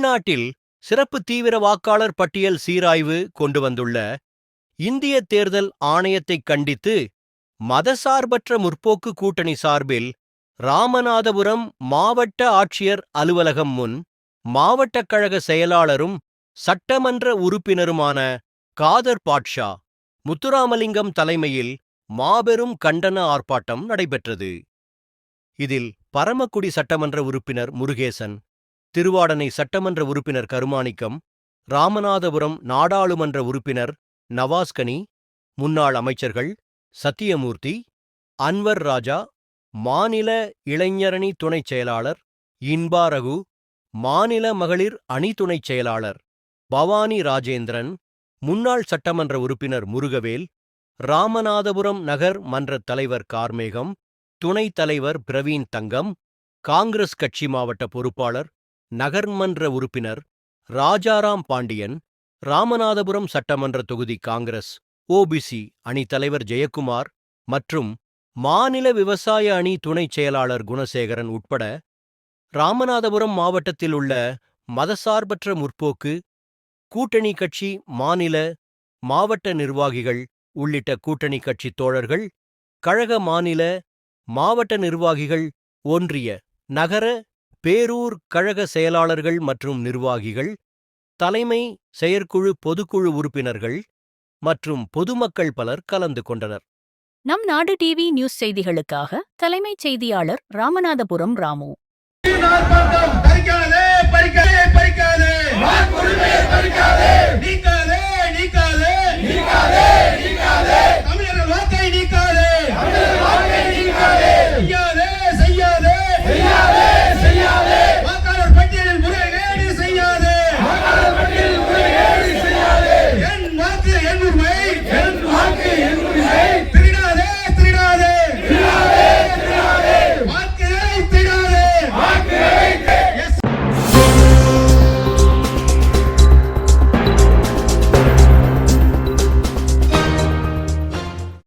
தமிழ்நாட்டில் சிறப்பு தீவிர வாக்காளர் பட்டியல் சீராய்வு கொண்டு வந்துள்ள இந்திய தேர்தல் ஆணையத்தைக் கண்டித்து மதசார்பற்ற முற்போக்கு கூட்டணி சார்பில் ராமநாதபுரம் மாவட்ட ஆட்சியர் அலுவலகம் முன் மாவட்டக் கழக செயலாளரும் சட்டமன்ற உறுப்பினருமான காதர் பாட்ஷா முத்துராமலிங்கம் தலைமையில் மாபெரும் கண்டன ஆர்ப்பாட்டம் நடைபெற்றது. இதில் பரமக்குடி சட்டமன்ற உறுப்பினர் முருகேசன், திருவாடனை சட்டமன்ற உறுப்பினர் கருமாணிக்கம், ராமநாதபுரம் நாடாளுமன்ற உறுப்பினர் நவாஸ்கனி, முன்னாள் அமைச்சர்கள் சத்தியமூர்த்தி, அன்வர் ராஜா, மாநில இளைஞரணி துணைச் செயலாளர் இன்பா ரகு, மாநில மகளிர் அணி துணைச் செயலாளர் பவானி ராஜேந்திரன், முன்னாள் சட்டமன்ற உறுப்பினர் முருகவேல், ராமநாதபுரம் நகர் மன்ற தலைவர் கார்மேகம், துணைத் தலைவர் பிரவீன் தங்கம், காங்கிரஸ் கட்சி மாவட்ட பொறுப்பாளர் நகர்மன்ற உறுப்பினர் ராஜாராம் பாண்டியன், ராமநாதபுரம் சட்டமன்ற தொகுதி காங்கிரஸ் ஓபிசி அணி தலைவர் ஜெயக்குமார் மற்றும் மாநில விவசாய அணி துணைச் செயலாளர் குணசேகரன் உட்பட ராமநாதபுரம் மாவட்டத்தில் உள்ள மதசார்பற்ற முற்போக்கு கூட்டணி கட்சி மாநில, மாவட்ட நிர்வாகிகள் உள்ளிட்ட கூட்டணி கட்சி தோழர்கள், கழக மாநில, மாவட்ட நிர்வாகிகள், ஒன்றிய, நகர, பேரூர் கழக செயலாளர்கள் மற்றும் நிர்வாகிகள், தலைமை, செயற்குழு, பொதுக்குழு உறுப்பினர்கள் மற்றும் பொதுமக்கள் பலர் கலந்து கொண்டனர். நம் நாடு டிவி நியூஸ் செய்திகளுக்காக தலைமைச் செய்தியாளர் ராமநாதபுரம் ராமு. பறிக்காதே பறிக்காதே பறிக்காதே